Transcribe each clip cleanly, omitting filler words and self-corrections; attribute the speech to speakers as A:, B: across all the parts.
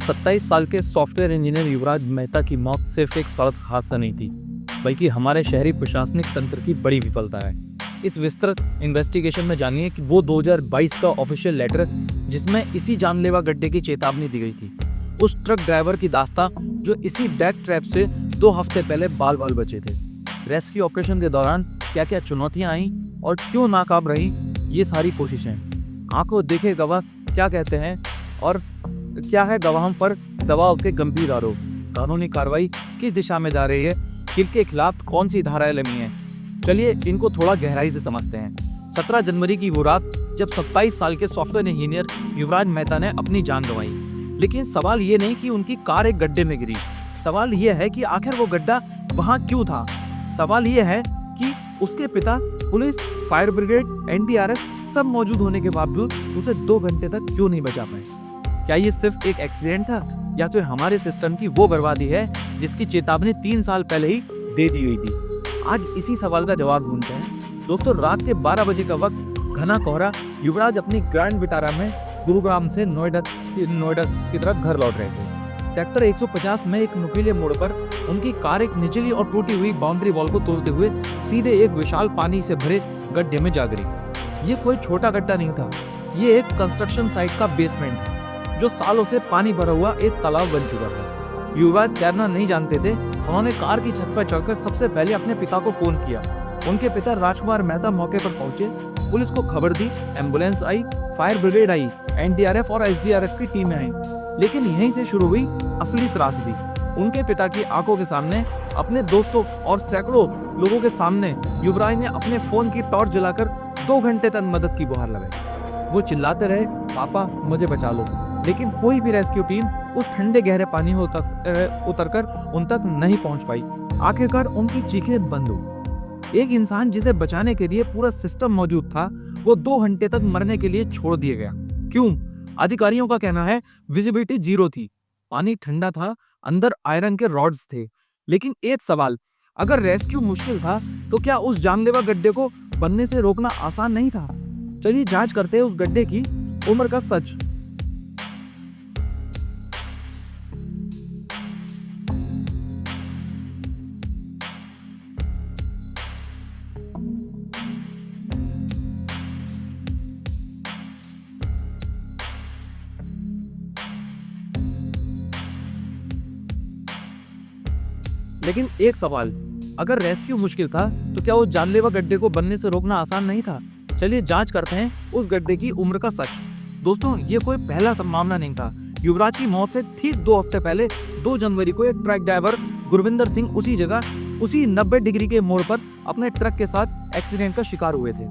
A: 27 साल के software engineer युवराज मेहता की मौत सिर्फ एक सड़क हादसा नहीं थी, बल्कि हमारे शहरी प्रशासनिक तंत्र की बड़ी विफलता है। इस विस्तृत इन्वेस्टिगेशन में जानिए कि वो 2022 का ऑफिशियल लेटर जिसमें इसी जानलेवा गड्ढे की चेतावनी दी गई थी, उस ट्रक ड्राइवर की दास्तां जो इसी डेथ ट्रैप से 2 हफ्ते पहले बाल बाल बचे थे। रेस्क्यू ऑपरेशन के दौरान क्या क्या चुनौतियां आई और क्यों नाकाम रही, ये सारी कोशिशें। आंखों देखे गवाह क्या कहते हैं और क्या है गवाहों पर दबाव के गंभीर आरोप, कानूनी कार्रवाई किस दिशा में जा रही है, किनके खिलाफ कौन सी धाराएं लगी हैं। चलिए इनको थोड़ा गहराई से समझते हैं। 17 जनवरी की वो रात जब 27 साल के सॉफ्टवेयर इंजीनियर युवराज मेहता ने अपनी जान गंवाई। लेकिन सवाल ये नहीं कि उनकी कार एक गड्ढे में गिरी, सवाल ये है कि आखिर वो गड्ढा वहां क्यों था। सवाल ये है कि उसके पिता, पुलिस, फायर ब्रिगेड, एनडीआरएफ सब मौजूद होने के बावजूद उसे 2 घंटे तक क्यों नहीं बचा पाए। क्या ये सिर्फ एक एक्सीडेंट था या फिर हमारे सिस्टम की वो बर्बादी है जिसकी चेतावनी 3 साल पहले ही दे दी हुई थी। आज इसी सवाल का जवाब ढूंढते हैं। दोस्तों, रात के 12 बजे का वक्त, घना कोहरा। युवराज अपनी ग्रैंड विटारा में गुरुग्राम से नोएडा की तरफ घर लौट रहे थे। सेक्टर 150 में एक नुकीले मोड़ पर उनकी कार एक निचली और टूटी हुई बाउंड्री वॉल को तोड़ते हुए सीधे एक विशाल पानी से भरे गड्ढे में जा गिरी। ये कोई छोटा गड्ढा नहीं था, ये एक कंस्ट्रक्शन साइट का बेसमेंट था जो सालों से पानी भरा हुआ एक तालाब बन चुका था। युवराज तैरना नहीं जानते थे। उन्होंने कार की छत पर चढ़कर सबसे पहले अपने पिता को फोन किया। उनके पिता राजकुमार मेहता मौके पर पहुंचे, पुलिस को खबर दी, एम्बुलेंस आई, फायर ब्रिगेड आई, एनडीआरएफ और एसडीआरएफ की टीमें आई। लेकिन यहीं से शुरू हुई असली त्रासदी। उनके पिता की आंखों के सामने, अपने दोस्तों और सैकड़ों लोगों के सामने युवराज ने अपने फोन की टॉर्च जलाकर 2 घंटे तक मदद की गुहार लगाई। वो चिल्लाते रहे, पापा मुझे बचा लो। लेकिन कोई भी रेस्क्यू टीम उस ठंडे गहरे पानी में उतरकर उन तक नहीं पहुंच पाई। आखिरकार उनकी चीखें बंद हो। एक इंसान जिसे बचाने के लिए पूरा सिस्टम मौजूद था, वो 2 घंटे तक मरने के लिए छोड़ दिया गया। क्यों? अधिकारियों का कहना है विजिबिलिटी 0 थी, पानी ठंडा था, अंदर आयरन के रॉड्स थे। लेकिन एक सवाल, अगर रेस्क्यू मुश्किल था तो क्या उस जानलेवा गड्ढे को बनने से रोकना आसान नहीं था? चलिए जांच करते हैं उस गड्ढे की उम्र का सच। लेकिन एक सवाल, अगर रेस्क्यू मुश्किल था तो क्या उस जानलेवा गड्ढे को बनने से रोकना आसान नहीं था? चलिए जांच करते हैं उस गड्ढे की उम्र का सच। दोस्तों, ये कोई पहला मामला नहीं था। युवराज की मौत से ठीक 2 हफ्ते पहले 2 जनवरी को एक ट्रक ड्राइवर गुरविंदर सिंह उसी जगह, उसी 90 डिग्री के मोड़ पर अपने ट्रक के साथ एक्सीडेंट का शिकार हुए थे।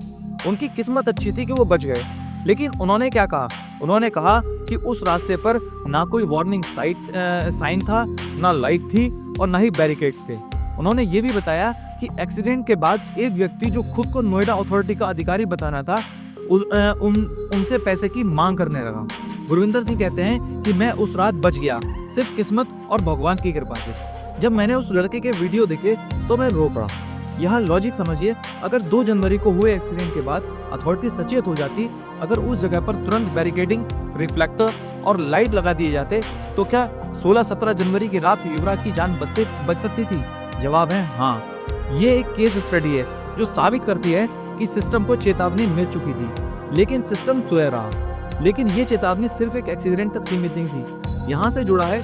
A: उनकी किस्मत अच्छी थी कि वो बच गए। लेकिन उन्होंने क्या कहा? उन्होंने कहा कि उस रास्ते पर ना कोई वार्निंग साइन था, ना लाइट थी और ना ही बैरिकेड्स थे। उन्होंने ये भी बताया कि एक्सीडेंट के बाद एक व्यक्ति जो खुद को नोएडा अथॉरिटी का अधिकारी बताना था, उनसे पैसे की मांग करने लगा। गुरविंदर सिंह कहते हैं कि मैं उस रात बच गया सिर्फ किस्मत और भगवान की कृपा से। जब मैंने उस लड़के के वीडियो देखे तो मैं रो पड़ा। यहाँ लॉजिक समझिए, अगर 2 जनवरी को हुए एक्सीडेंट के बाद अथॉरिटी सचेत हो जाती, अगर उस जगह पर तुरंत बैरिकेडिंग, रिफ्लेक्टर और लाइट लगा दिए जाते, तो क्या 16-17 जनवरी की रात युवराज की जान बच सकती थी? जवाब है हाँ। ये एक केस स्टडी है जो साबित करती है कि सिस्टम को चेतावनी मिल चुकी थी, लेकिन सिस्टम सोया रहा। लेकिन ये चेतावनी सिर्फ एक एक्सीडेंट तक सीमित नहीं थी। यहाँ से जुड़ा है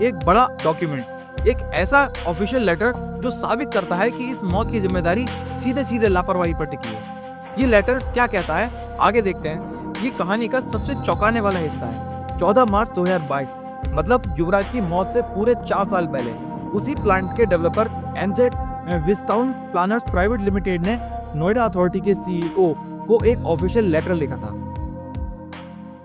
A: एक बड़ा डॉक्यूमेंट, एक ऐसा ऑफिशियल लेटर जो साबित करता है कि इस मौत की जिम्मेदारी सीधे लापरवाही पर टिकी है। ये लेटर क्या कहता है, आगे देखते हैं। ये कहानी का सबसे चौंकाने वाला हिस्सा है। 14 मार्च 2022, मतलब युवराज की मौत से पूरे 4 साल पहले, उसी प्लांट के developer NZ Vistown planners private limited ने नोएडा अथॉरिटी के सीईओ को एक ऑफिशियल लेटर लिखा था।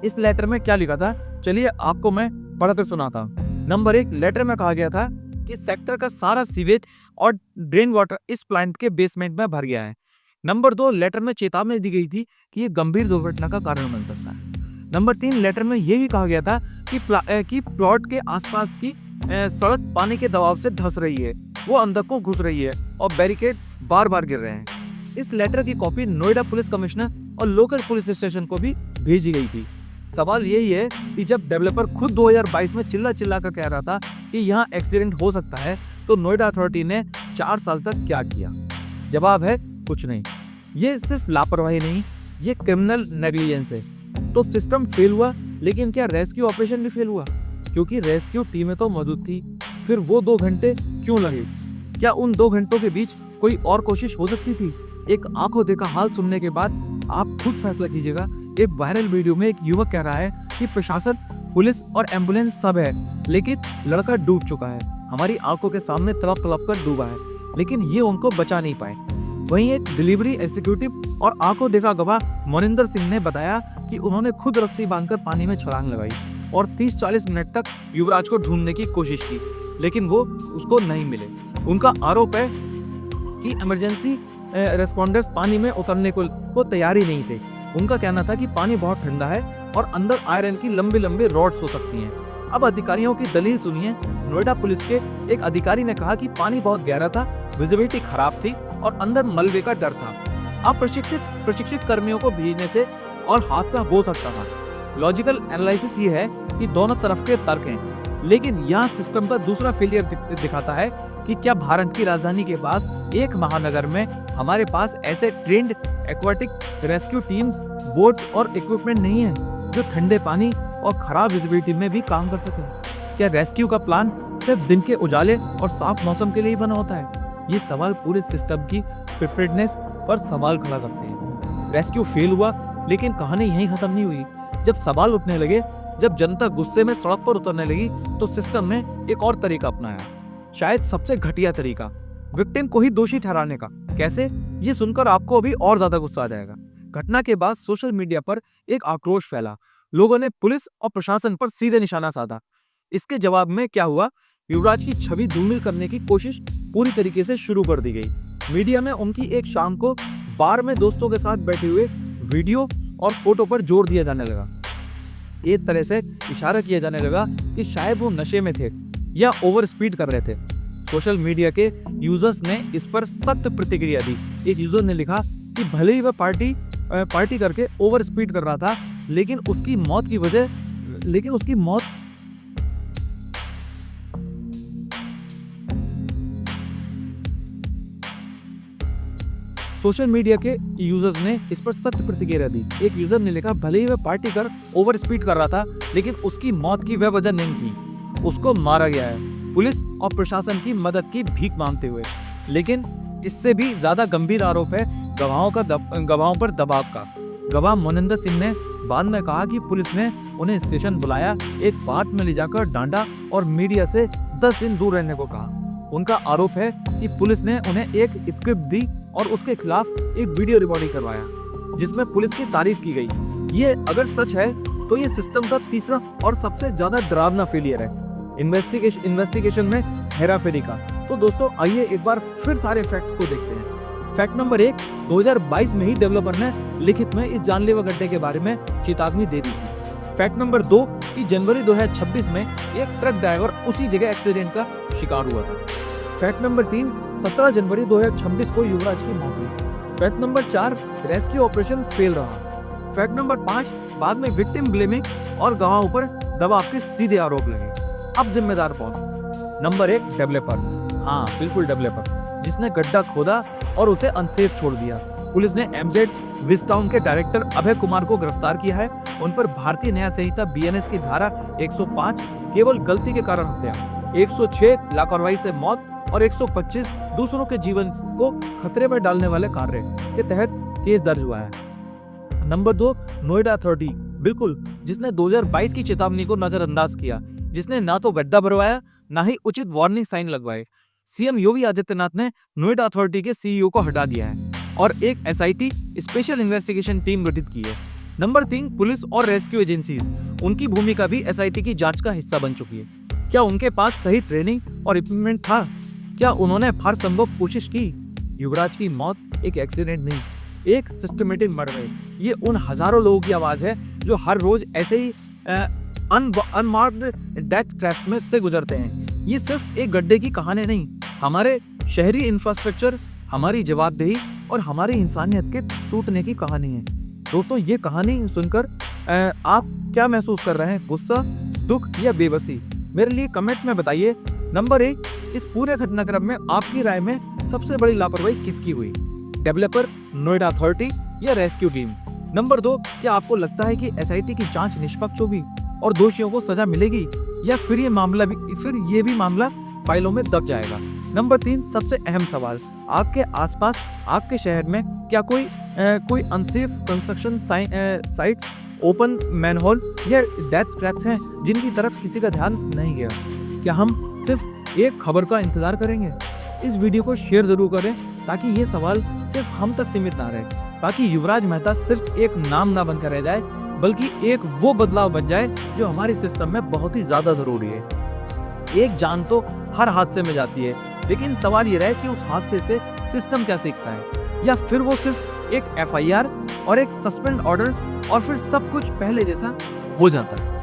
A: इस लेटर में क्या लिखा था, चलिए आपको मैं पढ़कर सुनाता हूं। नंबर 1, लेटर में कहा गया था कि सेक्टर का सारा सीवेज और ड्रेन वाटर इस प्लांट के बेसमेंट में भर गया है। नंबर 2, लेटर में चेतावनी दी गई थी कि ये गंभीर दुर्घटना का कारण बन सकता है। नंबर 3, लेटर में यह भी कहा गया था कि प्लॉट के आसपास की सड़क पानी के दबाव से धंस रही है, वो अंदर को घुस रही है और बैरिकेड बार बार गिर रहे हैं। इस लेटर की कॉपी नोएडा पुलिस कमिश्नर और लोकल पुलिस स्टेशन को भी भेजी गई थी। सवाल यही है कि जब डेवलपर खुद 2022 में चिल्ला चिल्ला कर कह रहा था कि यहाँ एक्सीडेंट हो सकता है, तो नोएडा अथॉरिटी ने 4 साल तक क्या किया? जवाब है कुछ नहीं। ये सिर्फ लापरवाही नहीं, ये क्रिमिनल नेग्लिजेंस है। तो सिस्टम फेल हुआ, लेकिन क्या रेस्क्यू ऑपरेशन भी फेल हुआ? क्योंकि रेस्क्यू टीमें तो मौजूद थी। फिर वो 2 घंटे क्यों लगे? क्या उन 2 घंटों के बीच कोई और कोशिश हो सकती थी? एक आंखों देखा हाल सुनने के बाद आप खुद फैसला कीजिएगा। एक वायरल वीडियो में एक युवक कह रहा है कि प्रशासन, पुलिस और एम्बुलेंस सब है, लेकिन लड़का डूब चुका है। हमारी आंखों के सामने तड़प तड़प कर डूबा है, लेकिन ये उनको बचा नहीं पाए। वहीं एक डिलीवरी एग्जीक्यूटिव और आंखों देखा गवाह मोनिंदर सिंह ने बताया कि उन्होंने खुद रस्सी बांधकर पानी में छलांग लगाई और 30-40 मिनट तक युवराज को ढूंढने की कोशिश की, लेकिन वो उसको नहीं मिले। उनका आरोप है कि इमरजेंसी रेस्पॉन्डर्स पानी में उतरने को तैयार ही नहीं थे। उनका कहना था कि पानी बहुत ठंडा है और अंदर आयरन की लंबी लंबी रॉड्स हो सकती हैं। अब अधिकारियों की दलील सुनिए। नोएडा पुलिस के एक अधिकारी ने कहा कि पानी बहुत गहरा था, विजिबिलिटी खराब थी और अंदर मलबे का डर था। अब प्रशिक्षित कर्मियों को भेजने से और हादसा हो सकता था। लॉजिकल एनालिसिस ये है कि दोनों तरफ के तर्क हैं, लेकिन यहाँ सिस्टम का दूसरा फेलियर दिखाता है कि क्या भारत की राजधानी के पास एक महानगर में हमारे पास ऐसे trend aquatic rescue teams, boats और इक्विपमेंट नहीं है जो ठंडे पानी और खराब विजिबिलिटी में भी काम कर सके? क्या रेस्क्यू का प्लान सिर्फ दिन के उजाले और साफ मौसम के लिए बना होता है? ये सवाल पूरे सिस्टम की प्रिपेयर्डनेस पर सवाल खड़ा करते हैं। रेस्क्यू फेल हुआ, लेकिन कहानी यहीं खत्म नहीं हुई। जब सवाल उठने लगे, जब जनता गुस्से में सड़क पर उतरने लगी, तो सिस्टम ने एक और तरीका अपनाया, शायद सबसे घटिया तरीका, विक्टिम को ही दोषी ठहराने का। कैसे? ये सुनकर आपको अभी और ज्यादा गुस्सा आ जाएगा। घटना के बाद सोशल मीडिया पर एक आक्रोश फैला। लोगों ने पुलिस और प्रशासन पर सीधे निशाना साधा। इसके जवाब में क्या हुआ? युवराज की छवि धूमिल करने की कोशिश पूरी तरीके से शुरू कर दी गई। मीडिया में उनकी एक शाम को बार में दोस्तों के साथ बैठे हुए वीडियो और फोटो पर जोर दिया जाने लगा। एक तरह से इशारा किया जाने लगा कि शायद वो नशे में थे या ओवर स्पीड कर रहे थे। सोशल मीडिया के यूजर्स ने इस पर सख्त प्रतिक्रिया दी। एक यूजर ने लिखा कि भले ही वह पार्टी करके ओवर स्पीड कर रहा था, लेकिन उसकी मौत सोशल मीडिया के यूजर्स ने इस पर सख्त प्रतिक्रिया दी। एक यूजर ने लिखा, भले ही वह पार्टी कर ओवर स्पीड कर रहा था, लेकिन उसकी मौत की वह वजह नहीं थी। उसको मारा गया है, पुलिस और प्रशासन की मदद की भीख मांगते हुए। लेकिन इससे भी ज्यादा गंभीर आरोप है गवाहों पर दबाव का। गवाह मोनिंदर सिंह ने बाद में कहा कि पुलिस ने उन्हें स्टेशन बुलाया, एक पार्क में ले जाकर डांटा और मीडिया से 10 दिन दूर रहने को कहा। उनका आरोप है कि पुलिस ने उन्हें एक स्क्रिप्ट दी और उसके खिलाफ एक वीडियो रिकॉर्डिंग करवाया, जिसमें पुलिस की तारीफ की गई। ये अगर सच है तो ये सिस्टम का तीसरा और सबसे ज्यादा डरावना फेलियर है इन्वेस्टिगेशन में हेराफेरी का। तो दोस्तों आइए एक बार फिर सारे फैक्ट्स को देखते हैं। फैक्ट नंबर 1, 2022 में ही डेवलपर ने लिखित में इस जानलेवा गड्ढे के बारे में चेतावनी दे दी थी। फैक्ट नंबर 2 कि जनवरी 2026 में एक ट्रक ड्राइवर उसी जगह एक्सीडेंट का शिकार हुआ था। फैक्ट नंबर 3, 17 जनवरी 2026 को युवराज की मौत हुई। Fact number 4, rescue operation fail रहा। फैक्ट नंबर 5, बाद में विक्टिम ब्लेमिंग और गवाहों पर दबाव के सीधे आरोप लगे। अब जिम्मेदार कौन? Number 1, developer. हाँ बिल्कुल, डेवलपर जिसने गड्ढा खोदा और उसे अनसेफ छोड़ दिया। पुलिस ने एमजेड विस्टाउन के डायरेक्टर अभय कुमार को गिरफ्तार किया है। उन पर भारतीय न्याय संहिता बीएनएस की धारा 105 केवल गलती के कारण हत्या, 106 लापरवाही से मौत और 125 दूसरों के जीवन को खतरे में डालने वाले कार्य के तहत केस दर्ज हुआ है। नंबर 2, नोएडा अथॉरिटी, बिल्कुल, जिसने 2022 की चेतावनी को नजरअंदाज किया, जिसने ना तो गड्ढा भरवाया ना ही उचित वार्निंग साइन लगवाए। सीएम योगी आदित्यनाथ ने नोएडा अथॉरिटी के सीईओ को हटा दिया है और एक एसआईटी स्पेशल इन्वेस्टिगेशन टीम गठित की है। नंबर 3, पुलिस और रेस्क्यू एजेंसीज, उनकी भूमिका भी एसआईटी की जांच का हिस्सा बन चुकी है। क्या उनके पास सही ट्रेनिंग और इक्विपमेंट था? क्या उन्होंने हर संभव कोशिश की? युवराज की मौत एक एक्सीडेंट नहीं, एक सिस्टमेटिक मर्डर है। ये उन हजारों लोगों की आवाज है जो हर रोज ऐसे ही अनमार्क्ड डेथ ट्रैप में से गुजरते हैं। ये सिर्फ एक गड्ढे की कहानी नहीं, हमारे शहरी इंफ्रास्ट्रक्चर, हमारी जवाबदेही और हमारी इंसानियत के टूटने की कहानी है। दोस्तों ये कहानी सुनकर
B: आप क्या महसूस कर रहे हैं, गुस्सा, दुख या बेबसी? मेरे लिए कमेंट में बताइए। नंबर 1, इस पूरे घटनाक्रम में आपकी राय में सबसे बड़ी लापरवाही किसकी हुई? डेवलपर, नोएडा अथॉरिटी या रेस्क्यू टीम? नंबर 2, क्या आपको लगता है कि एसआईटी की जांच निष्पक्ष होगी और दोषियों को सजा मिलेगी, या फिर ये भी मामला फाइलों में दब जाएगा? नंबर 3, सबसे अहम सवाल, आपके आसपास, आपके शहर में क्या कोई unsafe construction sites, open manhole या डेथ ट्रैप्स हैं जिनकी तरफ किसी का ध्यान नहीं गया? क्या हम सिर्फ एक खबर का इंतजार करेंगे? इस वीडियो को शेयर जरूर करें ताकि ये सवाल सिर्फ हम तक सीमित ना रहे, ताकि युवराज मेहता सिर्फ एक नाम ना बनकर रह जाए, बल्कि एक वो बदलाव बन जाए जो हमारे सिस्टम में बहुत ही ज्यादा जरूरी है। एक जान तो हर हादसे में जाती है, लेकिन सवाल ये रहे कि उस हादसे से सिस्टम क्या सीखता है, या फिर वो सिर्फ एक एफआईआर और एक सस्पेंड ऑर्डर और फिर सब कुछ पहले जैसा हो जाता है।